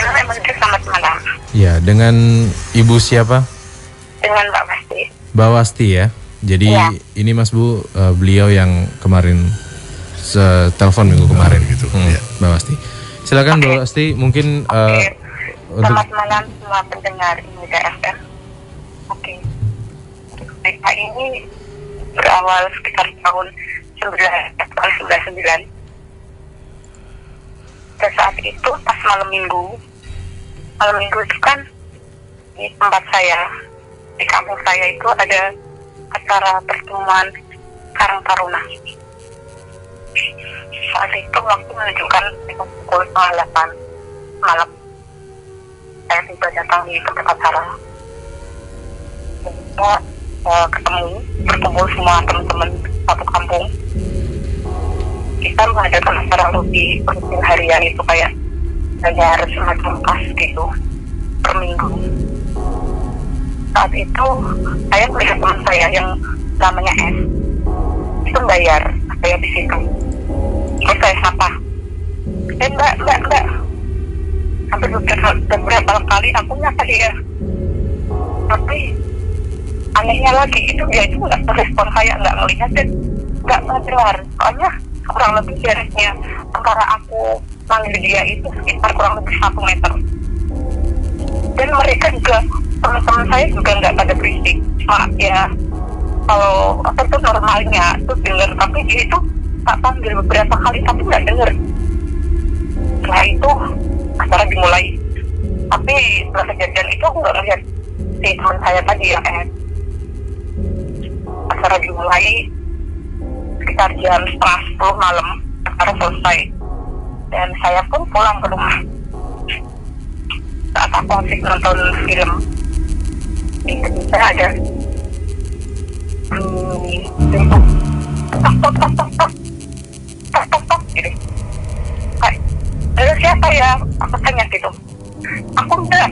Assalamualaikum, selamat malam. Ya, dengan Ibu siapa? Dengan Mbak Wasti. Mbak Wasti ya. Jadi Ya. ini Mas Bu, beliau yang kemarin telepon minggu kemarin gitu. Mbak Wasti. Silakan Mbak Wasti, mungkin Selamat malam semua pendengar Indonesia FM. Oke. Cerita ini berawal sekitar tahun 1999. Pada saat itu pas malam minggu itu kan di tempat saya, di kampung saya itu ada acara pertemuan Karang Taruna. Saat itu waktu menunjukkan pukul 8 malam, saya tiba datang di tempat acara. Kita berkumpul semua teman-teman satu kampung. Kita mengadakan acara rutin harian itu kayak bayar semacam kas gitu per minggu. Saat itu saya melihat teman saya yang namanya S itu bayar di situ. Terus saya sapa, mbak. Sampai beberapa kali aku nyapa dia, tapi anehnya lagi itu dia itu nggak merespon saya, nggak melihat dan nggak mendengar. Soalnya kurang lebih jaraknya antara aku manggil dia itu sekitar kurang lebih 1 meter. Dan mereka juga, teman-teman saya juga nggak pada berisik. Cuma ya kalau apa tuh normalnya tuh dengar, tapi dia itu tak panggil beberapa kali tapi nggak dengar. Setelah itu acara dimulai. Tapi setelah kejadian itu aku nggak lihat si teman saya tadi ya acara dimulai sekitar jam 9:30 malam, acara selesai dan saya pun pulang ke rumah. Saat aku asik nonton film, di Indonesia ada tok gitu. Lalu siapa ya? Aku tanya gitu. Aku enggak.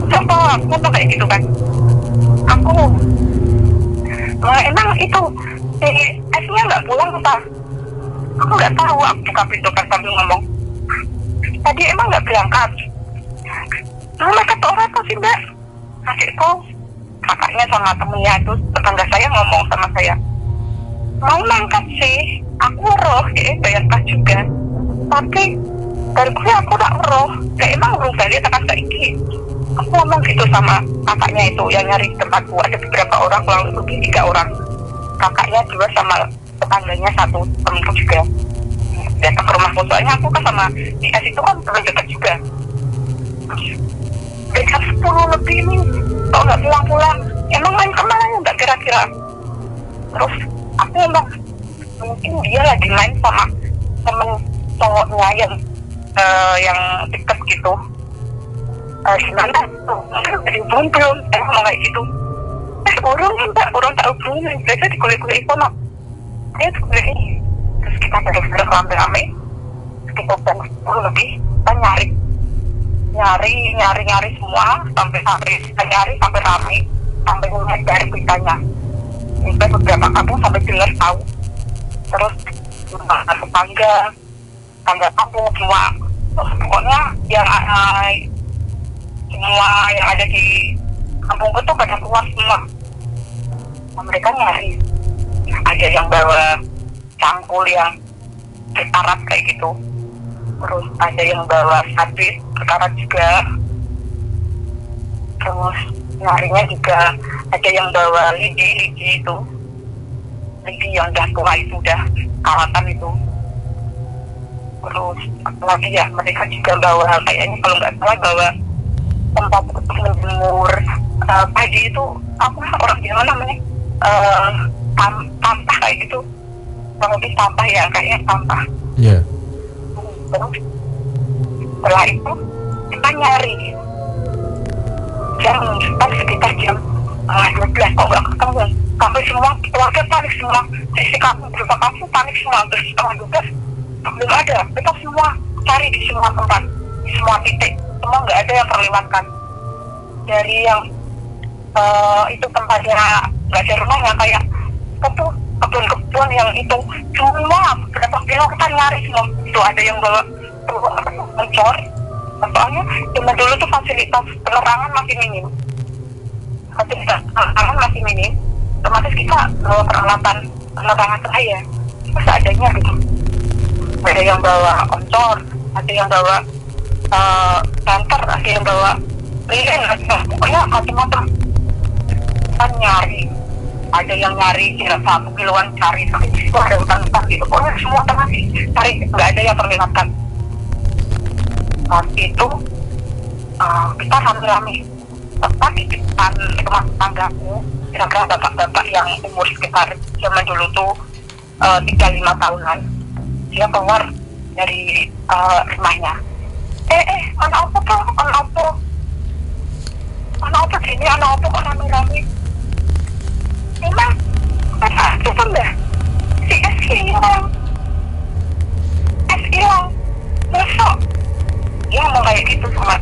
Siapa? Aku ngomong kayak gitu kan. Emang itu si S-nya nggak pulang apa? Aku nggak tahu. Aku buka pintu kan sambil ngomong. Tadi emang nggak berangkat. Mereka tuh orang apa sih mbak? Adikku, kakaknya sama temennya itu tetangga saya ngomong sama saya. Mau nangkat sih, aku roh, dia bayar kas juga. Tapi dari gue aku tak roh, kayak emang belum balik akan saiki. Aku ngomong gitu sama kakaknya itu yang nyari tempatku. Ada beberapa orang, kurang lebih 3 orang. Kakaknya 2 sama tetangganya 1, temenku juga. Datang ke rumahku, soalnya aku kan sama IS itu kan teman dekat juga. Jam 10 lebih nih, kok nggak pulang-pulang? Emang main kemana ya mbak kira-kira? Terus aku ngomong, mungkin dia lagi main sama temen cowoknya yang deket gitu. Gimana tuh? Mungkin udah dihubungin belum? Saya ngomong kayak gitu. Orang tak hubungin. Mereka dikulik-kulik kono. Saya dikulik. Terus kita bareng-bareng rame-rame. Sekitar jam 10 lebih, kita nyari semua. Sampai rame. Sampai ngeliat dari beritanya. Sampai beberapa kampung sampai dengar tahu. Terus tangga kampung semua. Pokoknya semua yang ada di kampungku tuh pada keluar semua. Mereka nyari. Ada yang bawa cangkul yang berkarat kayak gitu. Terus ada yang bawa sabit berkarat juga. Terus nyarinya juga ada yang bawa lidi itu. Lidi yang udah tua itu, udah karatan itu. Terus apalagi ya, mereka juga bawa kayaknya kalau nggak salah bawa tempat untuk menjemur padi itu apa orang Jawa namanya sampah kayak gitu. Lebih sampah ya, kayaknya sampah. Iya. Terus setelah itu kita nyari sekitar jam 12 kok nggak ketemu. Sampai semua keluarga panik semua, sisi kampung beberapa kampung panik semua. Terus setengah 12 belum ada. Kita semua cari di semua tempat, di semua titik, semua nggak ada yang terlewatkan. Dari yang itu tempatnya nggak ada rumahnya, kayak kebun-kebun yang itu semua berapa kilo kita nyari semua. Itu ada yang bawa bocor. Soalnya zaman dulu tuh fasilitas penerangan masih minim. Otomatis kita bawa peralatan penerangan cahaya seadanya gitu. Ada yang bawa oncor, ada yang bawa senter, ada yang bawa lilin, pokoknya macam-macam. Kan nyari, ada yang nyari kira 1 kiloan cari, tapi itu ada hutan-hutan gitu. Pokoknya semua tengah cari, nggak ada yang terlihatkan. Saat itu kita rame-rame. Tepat di depan rumah tanggaku, kira-kira bapak-bapak yang umur sekitar zaman dulu tuh 35 tahunan. Dia keluar dari rumahnya. Anak apa gini, anak apa kok rame-rame? Memang, itu kan dah, si S hilang. Besok. Dia ngomong kayak gitu sama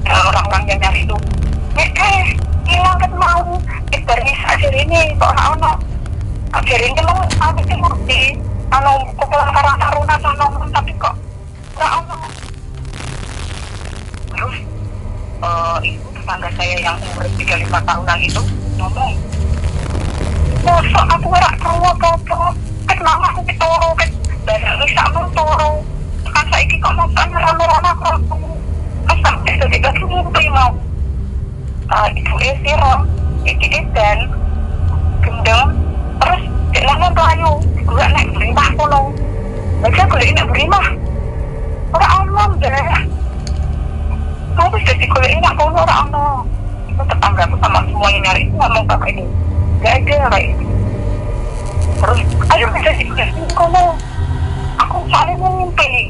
orang-orang yang nyari itu. Hilang kan mau. Dari akhir ini, kok anak akhir ini mau habis di kumpulan Karang Taruna sana, tapi kok nggak ono. Terus ibu tetangga saya yang umur 35 tahunan itu ngomong, mosok aku ora tahu apa-apa, kenapa aku dituru, badan bisa mau turu, kan saiki kok mau rame-rame aku, pas sampai ketika ngimpi mau, ibu siram, iki dan gendeng, terus jenenge Melayu, gue naik berimah kono, lagi aku naik berimah, ora omong deh. Aku bisa dikuliahin aku orang ono. Itu tetanggaku sama semua yang nyari itu ngomong sama ini. Gak ada kayak itu. Terus, ayo bisa dikuliahin kamu. Aku saling mimpi.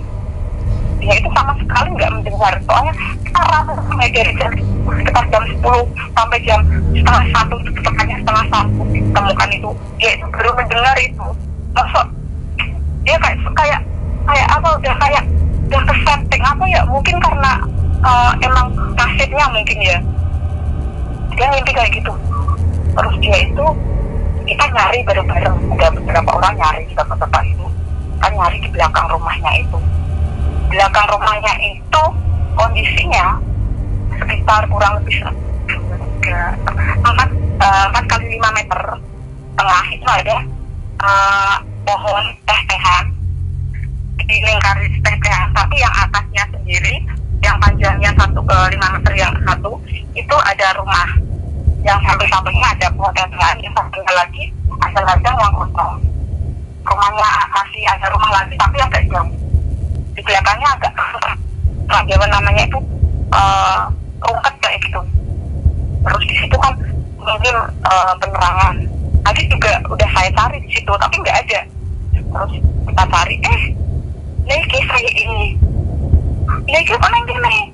Dia itu sama sekali gak mendengar. Soalnya kita ramai dari sekitar jam 10 sampai jam setengah 1, sekitarnya setengah 1 ditemukan itu. Dia itu baru mendengar itu. Maksud, dia kayak apa, udah kesetting apa ya, mungkin karena emang nasibnya mungkin ya, dia mimpi kayak gitu. Terus dia itu, kita nyari bareng-bareng, ada beberapa orang nyari di tempat-tempat itu, kan nyari di belakang rumahnya itu. Belakang rumahnya itu kondisinya sekitar kurang lebih 4 kali 5 meter tengah itu ada pohon teh-tehan di lingkaran teh-tehan, tapi yang atasnya sendiri yang panjangnya 1 ke 5 meter yang satu itu ada rumah yang samping-sampingnya ada pohon teh-tehan, yang sampingnya lagi ada ladang yang kosong. Rumahnya masih ada rumah lagi tapi agak jauh, di belakangnya agak Jawa namanya itu rungkat kayak gitu. Terus di situ kan mungkin penerangan. Tadi juga udah saya cari di situ tapi nggak ada. Terus kita cari, lagi saya ini, lagi mana gini?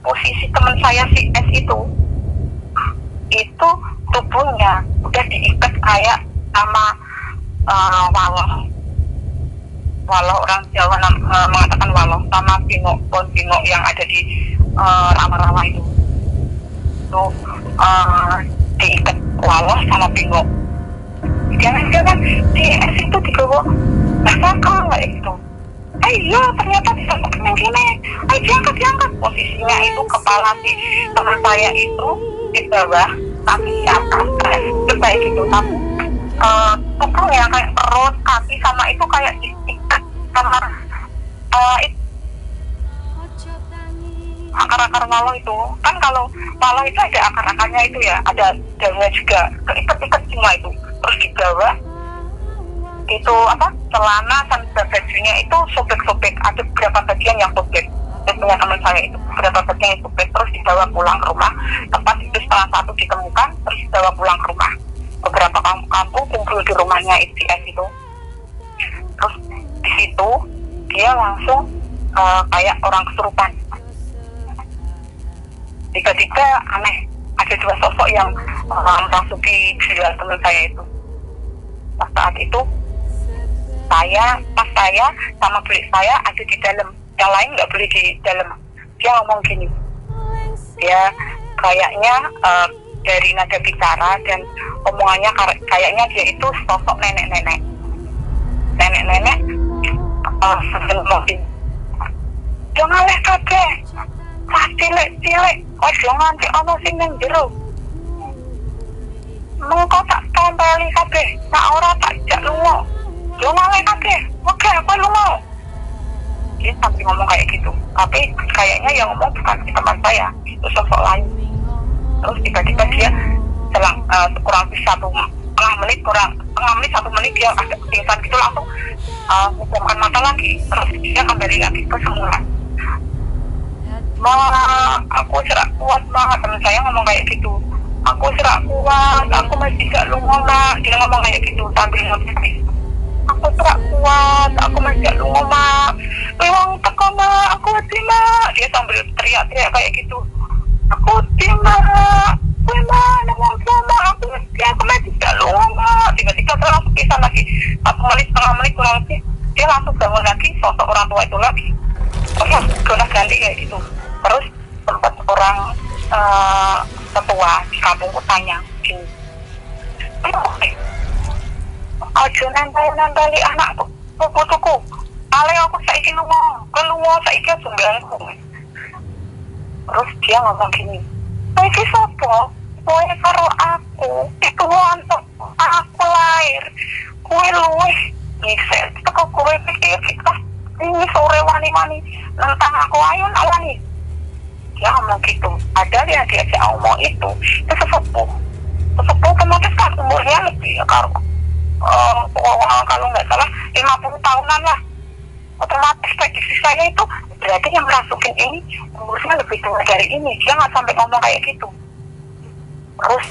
Posisi teman saya si S itu tubuhnya udah diikat kayak sama walau orang Jawa mengatakan walau, sama pohon pingo yang ada di rawa-rawa itu diikat walau sama pingo. Jangan-jangan si S itu dibawa basakal kayak gitu. Iya ternyata disangkut yang gini. Diangkat. Posisinya itu kepala si teman saya itu di bawah, kaki di atas, itu kayak gitu. Tapi tubuhnya kayak perut, kaki sama itu kayak diikat sama akar-akar walau itu. Kan kalau walau itu ada akar-akarnya itu ya, ada daunnya juga, keikat-ikat semua itu. Terus di bawah itu celana dan bajunya itu sobek-sobek, ada beberapa bagian yang sobek. Dan punya teman saya itu beberapa bagian yang sobek, terus dibawa pulang ke rumah. Tepat itu setengah 1 ditemukan, terus dibawa pulang ke rumah. Beberapa kampung kumpul di rumahnya ICS itu. Terus di situ dia langsung kayak orang kesurupan. Tiba-tiba aneh, ada 2 sosok yang memasuki jiwa teman saya itu. Pas saat itu saya sama beli saya ada di dalam, yang lain nggak boleh di dalam. Dia ngomong gini, dia kayaknya dari nada bicara dan omongannya kayaknya dia itu sosok nenek-nenek Yo ngalih kabeh. Pas cilik-cilik, wis yo nganti ana sing ning jero. Mengko tak tompeli kabeh, tak ora tak jak lunga. Yo ngalih kabeh, oke aku lunga. Dia sampai ngomong kayak gitu, tapi kayaknya yang ngomong bukan si teman saya, itu sosok lain. Terus tiba-tiba dia selang kurang lebih 1 menit dia agak pingsan gitu, langsung membuka mata lagi, terus dia kembali lagi ke semula. Aku serak kuat banget, teman saya ngomong kayak gitu. Aku serak kuat, aku masih gak lunga mak. Dia ngomong kayak gitu sambil nangis. Aku serak kuat, aku masih gak lunga mak. Memang teko mak, aku hati mak. Dia sambil teriak-teriak kayak gitu. Aku hati mak, gue mak, ngomong sama aku masih gak lunga mak. Tiba-tiba saya langsung pisah lagi. 1 menit, setengah menit kurang lebih. Dia langsung bangun lagi, sosok orang tua itu lagi. Oh, gonah ganti kayak gitu. Terus sempat orang tetua di kampungku tanya gini, aja nempeli anakku putuku ale aku saiki ngomong keluar saiki sumbanganku. Terus dia ngomong gini, saiki sopo kowe karo aku itu untuk aku lahir kowe luwih ngisel teko kowe pikir kita ini sore wani-wani tentang aku ayo nak wani. Dia ngomong gitu. Ada yang diajak ngomong itu sesepuh otomatis kan umurnya lebih kalau nggak salah 50 tahunan lah. Otomatis prediksi saya itu berarti yang merasukin ini umurnya lebih tua dari ini. Dia nggak sampai ngomong kayak gitu. Terus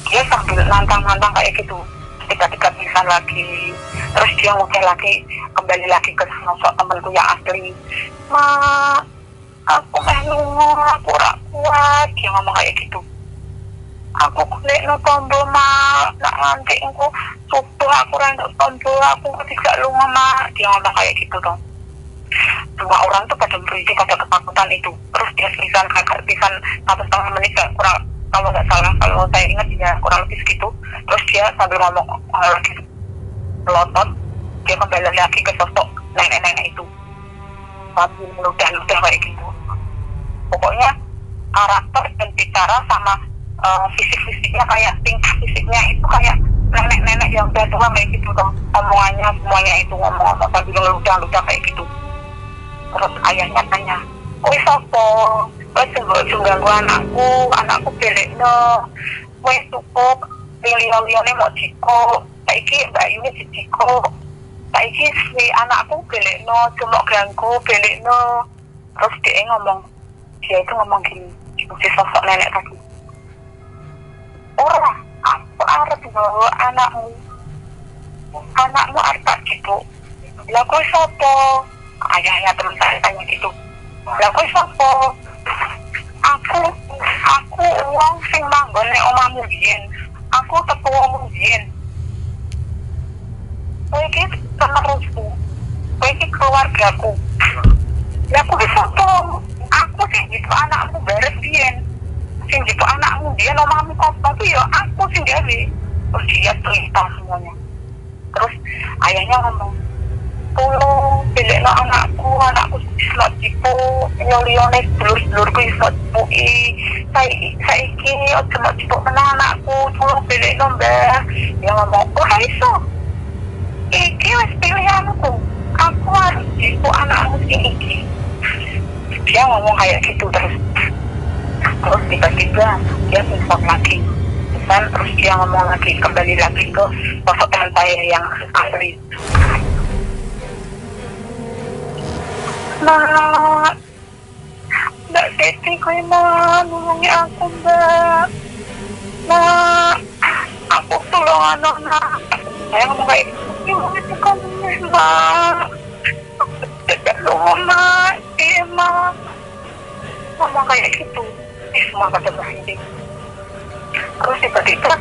dia sambil nantang-nantang kayak gitu. Tiba-tiba pingsan lagi. Terus dia mungkin lagi kembali lagi ke sosok temanku yang asli. Aku lunga, aku rak kuat. Dia ngomong kayak gitu. Aku kulik no tombol mak, nak nganti aku subuh aku rentuk tombol, aku tidak lunga mak. Dia ngomong kayak gitu dong. Semua orang tuh pada merintih, pada ketakutan itu. Terus dia pingsan 1,5 menit kurang, kalau nggak salah, kalau saya ingat ya kurang lebih segitu. Terus dia sambil ngomong lagi melotot, dia kembali lagi ke sosok nenek-nenek itu. Sambil meludah-ludah kayak gitu. Pokoknya karakter dan bicara sama fisik-fisiknya kayak tingkah fisiknya itu kayak nenek-nenek yang udah tua kayak gitu dong. Omongannya semuanya itu ngomong sambil meludah-ludah kayak gitu. Terus ayahnya tanya, kowe sopo? Kowe ganggu anakku belekno. Kowe cukup liya-liyane mau jiko. Saiki mbak ini dijiko. Saiki si anakku belekno, cuma ganggu belekno. Terus dia itu ngomong gini, si sosok nenek tadi. Ora, aku arep bawa anakmu arep tak jiko. Lah kowe sapa? Ayahnya teman saya tanya gitu. Lah kowe sapa? Aku wong sing manggon nek omahmu biyen. Aku tetuamu biyen. Kowe iki penerusku. Kowe iki keluargaku. Lah kowe sapa? Aku sing jitu anakmu beres biyen. Sing jitu anakmu biyen omahmu kosong ku ya aku sing gawe. Terus dia cerita semuanya. Terus ayahnya ngomong, tolong belekno anakku selot jipu, nyolione dulur-dulurku selot jipuki. Saiki ojo mau jipu menang anakku, tolong belekno mbah. Dia ngomong, ora iso. Iki wis pilihanku. Aku harus jipu anakmu sing iki. Dia ngomong kayak gitu terus tiba-tiba dia pingsan lagi. Terus dia ngomong lagi, kembali lagi ke sosok teman saya yang asli. Mbak Siti, kowe mau nulungi aku mbak. Aku tolong anak. Saya ngomong kayak gitu, itu kamu mbak. Tidak mak, iya mak. Ngomong kayak gitu, semua pada berhenti. Terus tiba-tiba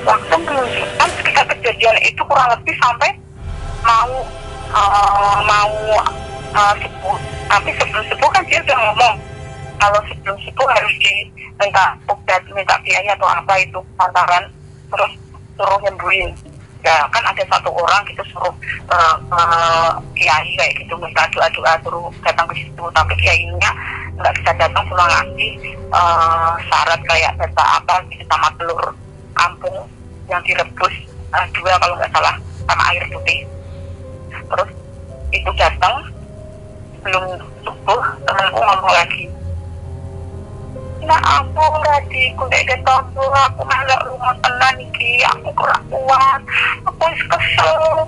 waktu menunjukkan ketika kejadian itu kurang lebih sampai mau sepuh. Tapi sebelum sepuh kan dia udah ngomong kalau sebelum sepuh harus minta biaya atau apa itu lantaran terus suruh nyembuhin. Ya kan ada satu orang gitu suruh kiai kayak gitu minta doa-doa suruh datang ke situ, tapi kiainya nggak bisa datang, cuma ngasih syarat kayak data apa gitu sama telur kampung yang direbus 2 kalau nggak salah sama air putih. Terus itu datang belum subuh, temanku ngomong lagi, nah aku tadi kuliah ketemu aku malah rumah tenan iki, aku kurang kuat, aku kesel,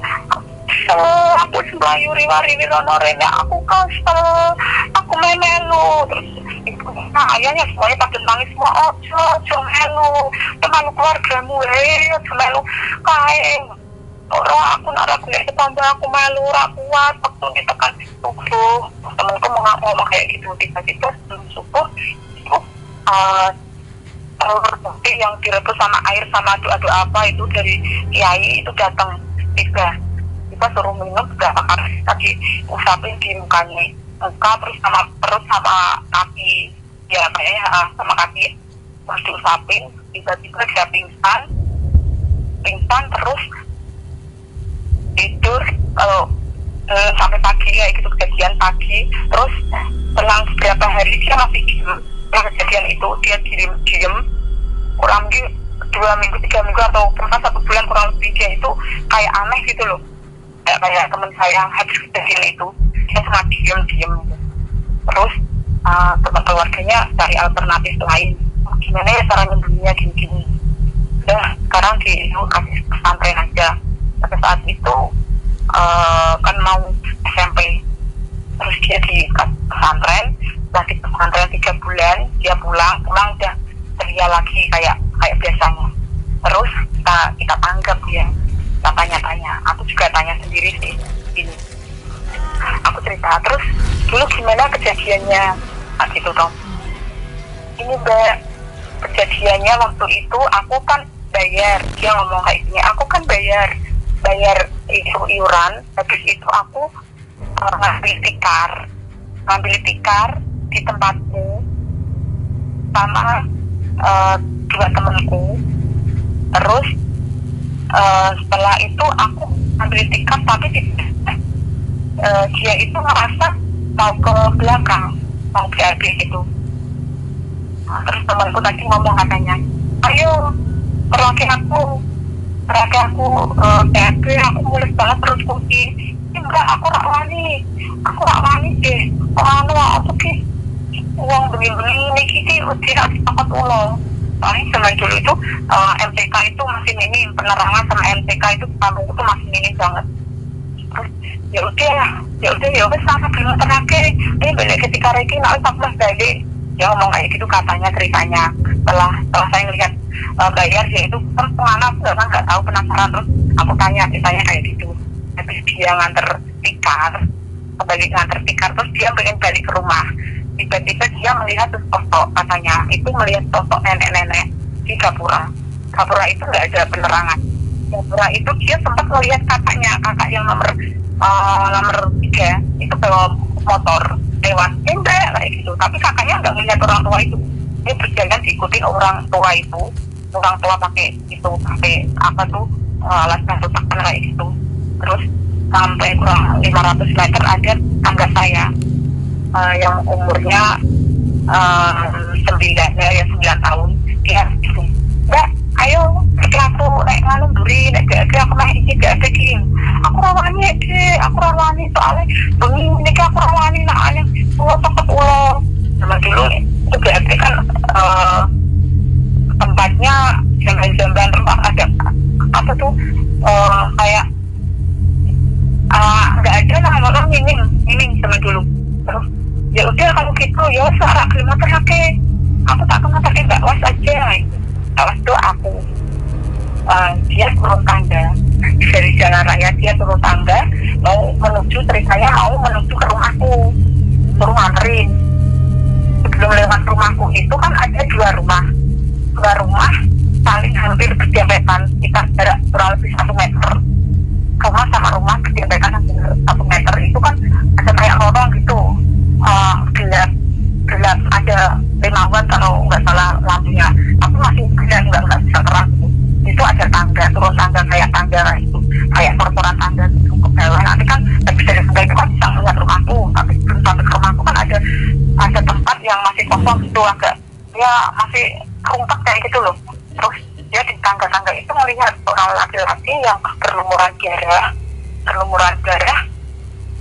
aku sembayu riwari rene, aku kesel, aku melu. Terus itu ayahnya semuanya pada nangis semua, ojo melu, teman keluargamu ojo melu kae. Orang aku nara kuliah ketemu aku melu ra kuat, waktu ditekan subuh. Temanku mau ngomong kayak gitu, tiba-tiba sebelum subuh itu telur putih yang direbus sama air sama doa-doa apa itu dari kiai itu datang tiba suruh minum berapa kali tadi usapin di mukanya, muka terus sama perut sama kaki, ya kayaknya sama kaki terus diusapin, tiba-tiba dia pingsan terus tidur sampai pagi kayak gitu, kejadian pagi. Terus selang beberapa hari dia masih diem. Kejadian itu dia diem kurang lebih 2 minggu 3 minggu atau bahkan 1 bulan kurang lebih, dia itu kayak aneh gitu loh, kayak teman saya yang habis kejadian itu dia cuma diem gitu. Terus teman keluarganya cari alternatif lain, gimana ya cara nyembuhnya gini. Udah sekarang kasih pesantren aja. Pada saat itu kan mau SMP, terus dia di pesantren. Setelah di pesantren 3 bulan dia pulang udah ceria lagi kayak biasanya. Terus kita tanggap dia, kita tanya-tanya, aku juga tanya sendiri sih ini, aku cerita terus dulu gimana kejadiannya gitu dong. Ini Mbak, kejadiannya waktu itu aku kan bayar, dia ngomong kayak gini, aku kan bayar itu iuran, habis itu aku ngambil tikar di tempatku sama 2 temanku. Terus setelah itu aku ambil tikar tapi dia itu ngerasa mau ke belakang, mau BAB gitu. Terus temanku tadi ngomong katanya, ayo perlaki aku BAB, aku mulus banget terus kunci. Enggak, aku rak wani deh. Aku ki uang begini iki udah takut ulo. Paling zaman dulu itu MTK itu masih minim, penerangan sama MTK itu kampung itu masih minim banget. Terus ya udah sama belum terakhir ini balik ketika Reki nak tak mas balik dia ngomong kayak gitu katanya ceritanya. Setelah saya lihat bayar dia itu terus kemana aku nggak tahu, penasaran. Terus aku tanya ceritanya kayak gitu. Habis dia nganter tikar terus dia pengen balik ke rumah, tiba-tiba dia melihat sosok, katanya itu melihat sosok nenek-nenek di Gapura itu nggak ada penerangan. Gapura itu dia sempat melihat kakak yang nomor 3 itu bawa motor lewat kayak gitu, tapi kakaknya nggak melihat orang tua itu. Dia berjalan diikuti orang tua pakai apa tuh alat bantu tangan kayak gitu. Terus sampai kurang 500 meter ada tangga saya yang umurnya 9 tahun. Dia gitu, Mbak, ayo aku naik nganu buri, naik aku naik iki gak ada gini. Aku rawani soalnya begini aku rawani nak aneh pulau tempat pulau. Zaman dulu itu berarti kan tempatnya jamban tempat ada apa tuh kayak nggak ada lah orang minim zaman dulu. Terus ya udah kalau gitu ya sekarang kilometer aku tak kenal pakai Mbak Was aja. Mbak Was tuh aku dia turun tangga dari jalan raya, dia turun tangga mau menuju ke rumahku, suruh nganterin. Sebelum lewat rumahku itu kan ada dua rumah saling hampir berdempetan, sekitar jarak kurang lebih 1 meter. Rumah sama rumah berdempetan hampir 1 meter, itu kan ada kayak lorong gitu, gelap ada 5 watt kalau nggak salah lampunya, tapi masih gelap, nggak bisa terang. Itu ada tangga, turun tangga kayak tangga itu agak ya masih kerumpet kayak gitu loh. Terus dia di tangga-tangga itu melihat orang laki-laki yang berlumuran darah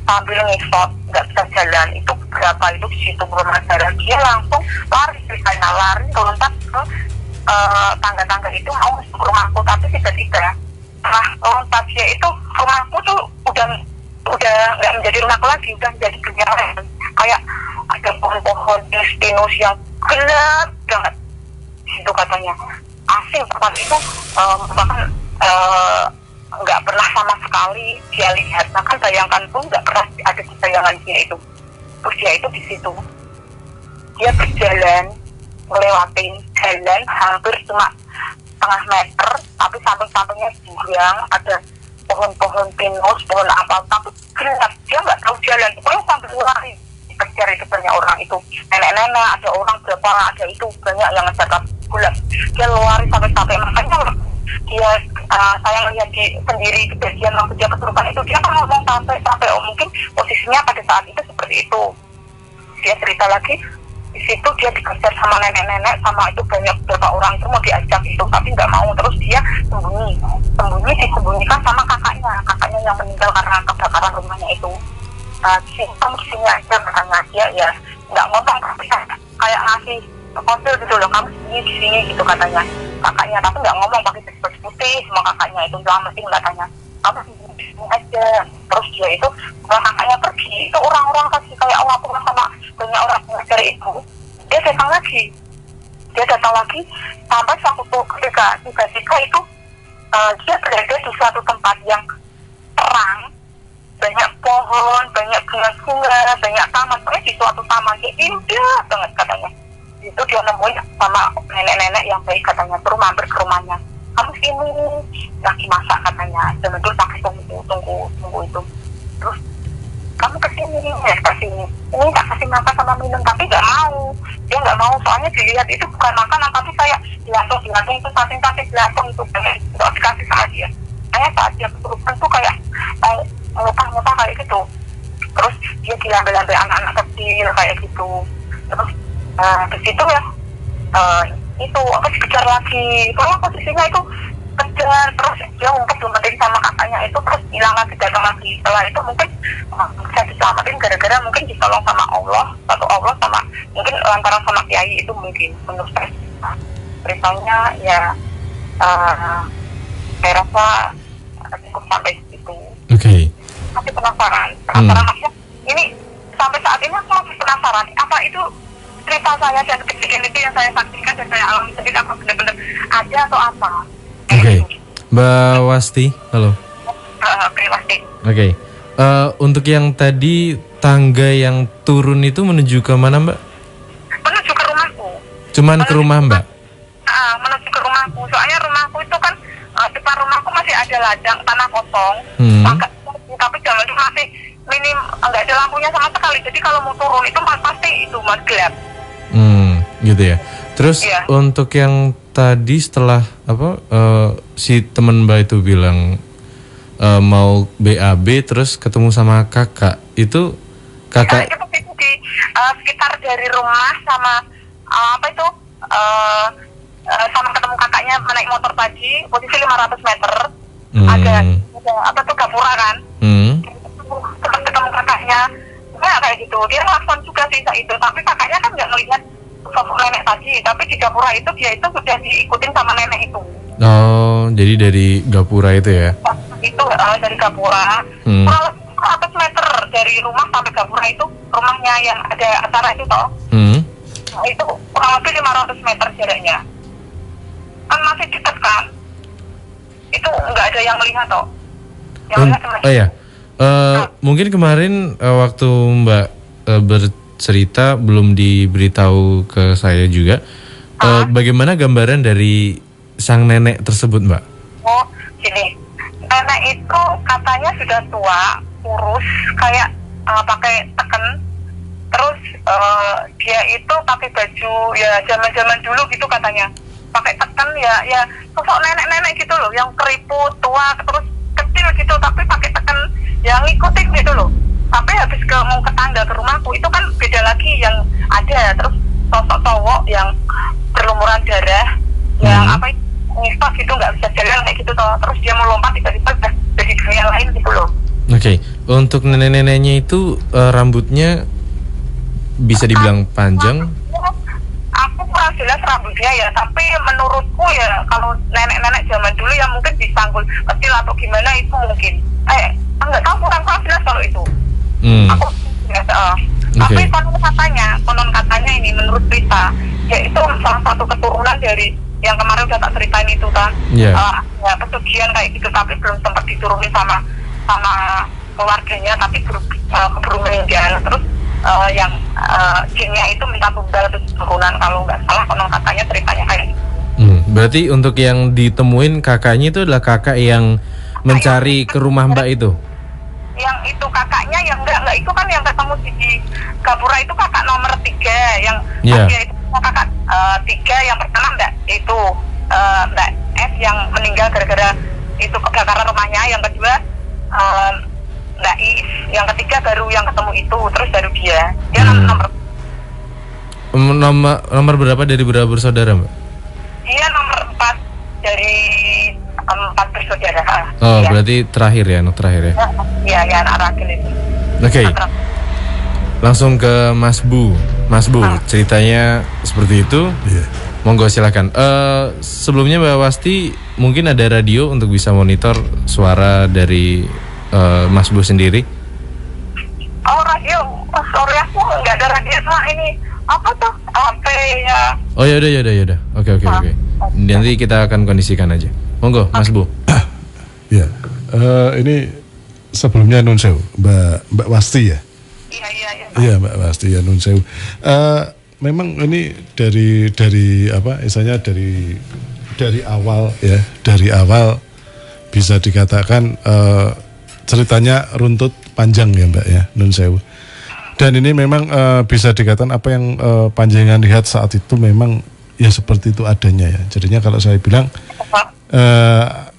sambil ngesot, nggak bisa jalan. Itu berapa itu di situ berlumuran darah, dia langsung lari loncat ke tangga-tangga itu mau masuk ke rumahku, tapi tiba-tiba setelah loncat dia itu rumahku tuh udah nggak menjadi rumahku lagi, udah menjadi dunia lain. Kayak ada pohon-pohon pinus yang gelap banget itu katanya, asing tempat itu, bahkan nggak pernah sama sekali dia lihat, bahkan bayangkan pun nggak pernah ada di bayangan dia itu. Terus dia itu di situ, dia berjalan melewatin jalan hampir cuma setengah meter, tapi samping-sampingnya jurang, ada pohon-pohon pinus, pohon apa, tapi gelap, dia nggak tahu jalan, pokoknya sambil lari dikejar itu banyak orang itu, nenek-nenek, ada orang berapa, ada itu banyak yang ngejar gelap, dia lari sampai makanya dia saya lihat sendiri di bagian waktu dia kesurupan itu, dia kan ngomong sampai mungkin posisinya pada saat itu seperti itu. Dia cerita lagi di situ dia dikejar sama nenek-nenek, sama itu banyak beberapa orang itu mau diajak itu, tapi nggak mau. Terus dia disembunyikan sama kakaknya yang meninggal karena kebakaran rumahnya itu. Kamu kesini aja katanya, dia ya nggak ngomong, tapi kayak ngasih konsil gitu loh, kamu di sini gitu katanya kakaknya, tapi nggak ngomong, pakai baju putih sama kakaknya itu, selamatin katanya, kamu di sini aja. Terus dia itu setelah kakaknya pergi, itu orang-orang kasih kayak orang tua sama banyak orang pengajar itu, dia datang lagi sampai suatu ketika itu dia berada di suatu tempat yang terang, banyak pohon, banyak bunga-bunga, banyak taman, pokoknya di suatu taman dia indah banget katanya. Itu dia nemuin sama nenek-nenek yang baik katanya, terus mampir ke rumahnya, kamu sini lagi masak katanya, jangan dulu pakai tunggu itu. Terus kamu kesini ini tak kasih makan sama minum, tapi nggak mau, dia nggak mau, soalnya dilihat itu bukan makanan, tapi kayak dilangsung itu samping dilangsung itu banyak nggak dikasih sama dia. Kayak saat dia kesurupan tuh kayak ngutang kayak gitu. Terus dia diambil anak-anak kecil kayak gitu. Terus di situ ya itu dikejar lagi, soalnya posisinya itu kejar, terus dia umpetin sama kakaknya itu, terus hilang lagi, datang lagi. Setelah itu mungkin bisa diselamatin gara-gara mungkin ditolong sama Allah sama mungkin lantaran sama kiai itu, mungkin menurut saya ceritanya ya. Saya rasa cukup sampai situ. Oke. Masih penasaran maksudnya ini sampai saat ini aku masih penasaran apa itu cerita saya dan kejadian itu yang saya saksikan dan saya alami sendiri, apa benar-benar ada atau apa. Oke. Mbak Wasti, halo. Oke, Wasti. Oke. Untuk yang tadi tangga yang turun itu menuju ke mana, Mbak? Menuju ke rumahku. Cuman ke rumah Mbak? Menuju ke rumahku. Soalnya rumahku itu kan depan rumahku masih ada ladang tanah kosong. Tapi jalan itu masih minim, nggak ada lampunya sama sekali. Jadi kalau mau turun itu pasti itu gelap. Gitu ya. Terus iya. Untuk yang tadi setelah si teman Mbak itu bilang mau BAB terus ketemu sama kakak, itu kakak itu di sekitar dari rumah sama sama ketemu kakaknya naik motor tadi, posisi 500 meter. Ada gapura kan. Terus ketemu kakaknya, ya kayak gitu. Dia langsung juga sih itu, tapi kakaknya kan nggak melihat sosok nenek tadi, tapi di gapura itu dia itu sudah diikutin sama nenek itu. Oh, jadi dari gapura itu ya? Itu dari gapura. Kurang lebih 100 meter dari rumah sampai gapura itu rumahnya yang ada acara itu toh. Nah, itu kurang lebih 500 meter jaraknya. Kan masih dekat kan? Itu nggak ada yang melihat toh. Mungkin kemarin waktu Mbak bercerita belum diberitahu ke saya juga. Bagaimana gambaran dari sang nenek tersebut, Mbak? Oh, gini. Nenek itu katanya sudah tua, kurus, kayak pakai teken. Terus dia itu pakai baju ya zaman-zaman dulu gitu katanya. Pakai teken ya sosok nenek-nenek gitu loh, yang keriput, tua, terus kecil gitu, tapi pakai teken yang ngikutin gitu loh. Tapi habis mau ke tangga ke rumahku itu kan beda lagi yang ada, terus sosok cowok Oke. Untuk nenek-neneknya itu rambutnya bisa dibilang panjang. Aku kurang jelas rambutnya ya, tapi menurutku ya kalau nenek-nenek zaman dulu ya mungkin disanggul kecil atau gimana itu mungkin. Enggak tahu, kurang jelas kalau itu. Aku tapi konon katanya ini menurut berita, yaitu salah satu keturunan dari yang kemarin udah tak ceritain itu kan. Ya pesugihan kayak gitu, tapi belum sempat diturunin sama keluarganya, tapi keburu meninggal. Terus yang jinnya itu minta tumbal keturunan, kalau nggak salah konon katanya ceritanya kayak gitu. Berarti untuk yang ditemuin kakaknya itu adalah kakak yang mencari ke rumah Mbak itu? Yang itu kakaknya, yang enggak itu kan yang ketemu di Gapura itu kakak nomor 3, yang dia itu kakak 3, yang pertama Mbak itu Mbak S yang meninggal gara-gara itu kebakaran rumahnya, yang kedua Mbak Is, yang ketiga baru yang ketemu itu, terus baru dia nomor berapa dari berapa bersaudara Mbak? Dia nomor 4 dari 4 bersaudara. Oh ya. Berarti terakhir ya, anak terakhir ya? Iya, anak terakhir itu. Oke. Langsung ke Mas Bu. Mas Bu, ceritanya seperti itu. Monggo silakan. Sebelumnya Mbak Wasti, mungkin ada radio untuk bisa monitor suara dari Mas Bu sendiri? Oh, radio. Sorry, aku nggak ada radio. Nah, ini apa tuh? HP ya. Oh, yaudah. Oke. Nanti kita akan kondisikan aja. Monggo, Mas Bu. Ya, ini sebelumnya Nun Sewu, Mbak Wasti ya. Iya, Mbak Wasti ya, Nun Sewu. Memang ini dari apa? Istilahnya dari awal ya, dari awal bisa dikatakan ceritanya runtut panjang ya Mbak ya, Nun Sewu. Dan ini memang bisa dikatakan apa yang panjenengan lihat saat itu memang ya seperti itu adanya ya. Jadinya kalau saya bilang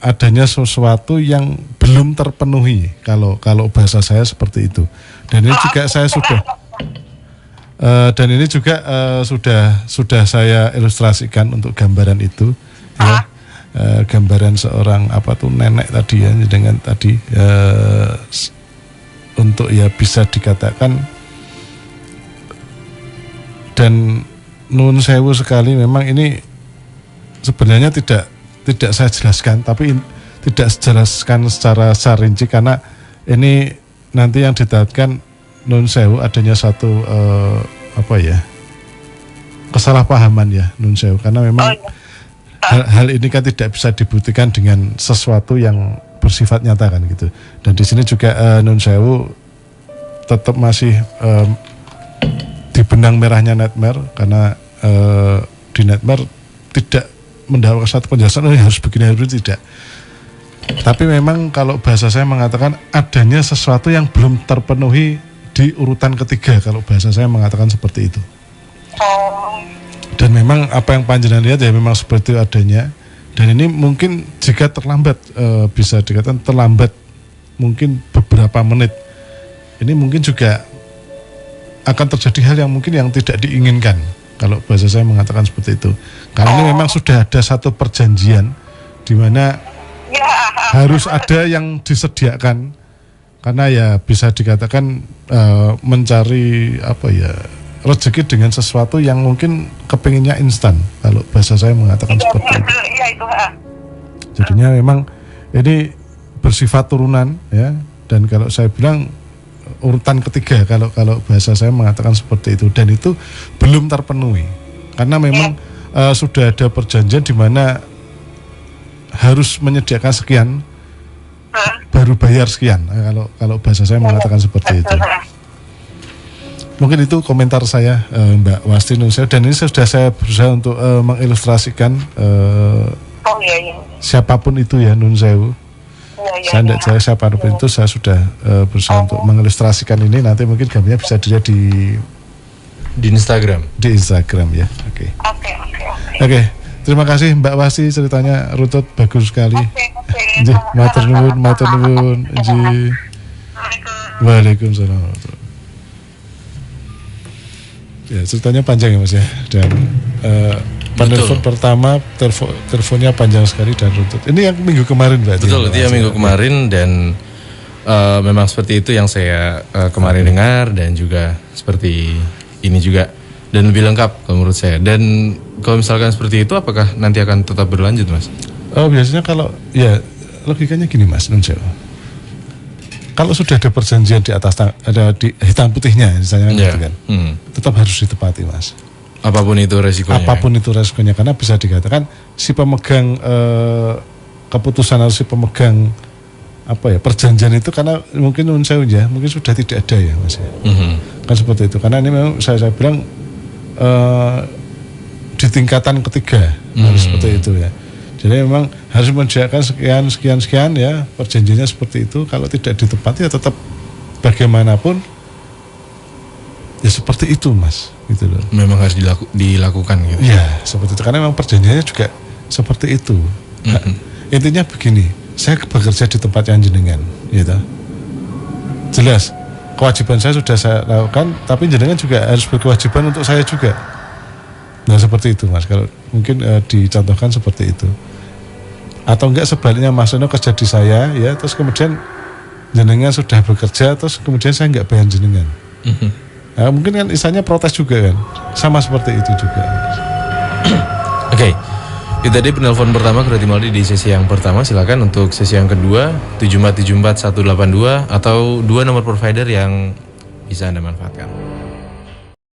adanya sesuatu yang belum terpenuhi, kalau bahasa saya seperti itu. Dan ini juga saya sudah saya ilustrasikan untuk gambaran itu ya. Gambaran seorang nenek tadi ya, dengan tadi untuk ya bisa dikatakan, dan Nun Sewu sekali memang ini sebenarnya tidak saya jelaskan, tapi tidak jelaskan secara rinci karena ini nanti yang ditaatkan Nun Sewu adanya satu kesalahpahaman ya Nun Sewu, karena memang hal ini kan tidak bisa dibuktikan dengan sesuatu yang bersifat nyata kan gitu. Dan di sini juga Nun Sewu tetap masih di benang merahnya Nightmare, karena di Nightmare tidak mendapatkan satu penjelasan harus begini harus tidak. Tapi memang kalau bahasa saya mengatakan adanya sesuatu yang belum terpenuhi di urutan ketiga, kalau bahasa saya mengatakan seperti itu. Dan memang apa yang panjenengan lihat ya memang seperti itu adanya. Dan ini mungkin jika terlambat, bisa dikatakan terlambat mungkin beberapa menit, ini mungkin juga akan terjadi hal yang mungkin yang tidak diinginkan, kalau bahasa saya mengatakan seperti itu. Karena ini memang sudah ada satu perjanjian di mana harus ada yang disediakan, karena ya bisa dikatakan mencari rezeki dengan sesuatu yang mungkin kepinginnya instan, kalau bahasa saya mengatakan seperti itu. Jadinya memang ini bersifat turunan ya, dan kalau saya bilang urutan ketiga, kalau bahasa saya mengatakan seperti itu, dan itu belum terpenuhi karena memang sudah ada perjanjian di mana harus menyediakan sekian baru bayar sekian, kalau bahasa saya mengatakan seperti itu. Mungkin itu komentar saya Mbak Wasti Nun Sewu, dan ini sudah saya berusaha untuk mengilustrasikan siapapun itu ya Nun Sewu. Saya tidak jelas siapapun itu, saya sudah berusaha untuk mengilustrasikan ini. Nanti mungkin gambarnya bisa dilihat di Instagram. Di Instagram ya. Oke. Terima kasih Mbak Wasti, ceritanya runtut bagus sekali. Matur nuwun. Waalaikumsalam. Ya, ceritanya panjang ya Mas ya, dan penelpon pertama teleponnya panjang sekali dan runtut. Ini yang minggu kemarin Mbak. Betul, itu yang minggu kemarin, dan memang seperti itu yang saya kemarin dengar, dan juga seperti ini juga, dan lebih lengkap kalau menurut saya. Dan kalau misalkan seperti itu, apakah nanti akan tetap berlanjut, Mas? Oh, biasanya kalau ya logikanya gini, Mas Nunsewu. Kalau sudah ada perjanjian di atas, ada di hitam putihnya misalnya gitu kan, tetap harus ditepati, Mas. Apapun itu resikonya. Apapun itu resikonya, karena bisa dikatakan si pemegang keputusan atau si pemegang perjanjian itu, karena mungkin Nunsewu ya, mungkin sudah tidak ada ya, Mas ya. Kan seperti itu. Karena ini memang saya bilang di tingkatan ketiga harus seperti itu ya. Jadi memang harus menjalankan sekian ya, perjanjiannya seperti itu. Kalau tidak ditepati ya tetap bagaimanapun ya seperti itu, Mas, gitu loh. Memang harus dilakukan gitu. Ya, seperti itu, karena memang perjanjiannya juga seperti itu. Intinya begini, saya bekerja di tempat yang jenengan, gitu. Jelas, kewajiban saya sudah saya lakukan, tapi jenengan juga harus berkewajiban untuk saya juga. Nah, seperti itu, Mas. Kalau mungkin dicontohkan seperti itu. Atau enggak sebaliknya, Mas Ono kerja di saya, ya, terus kemudian jenengan sudah bekerja, terus kemudian saya enggak bayar jenengan. Nah, mungkin kan istilahnya protes juga kan, sama seperti itu juga. Oke. Itu tadi penelpon pertama Kerati Maldi di sesi yang pertama. Silakan untuk sesi yang kedua 7474 182 atau 2 nomor provider yang bisa Anda manfaatkan.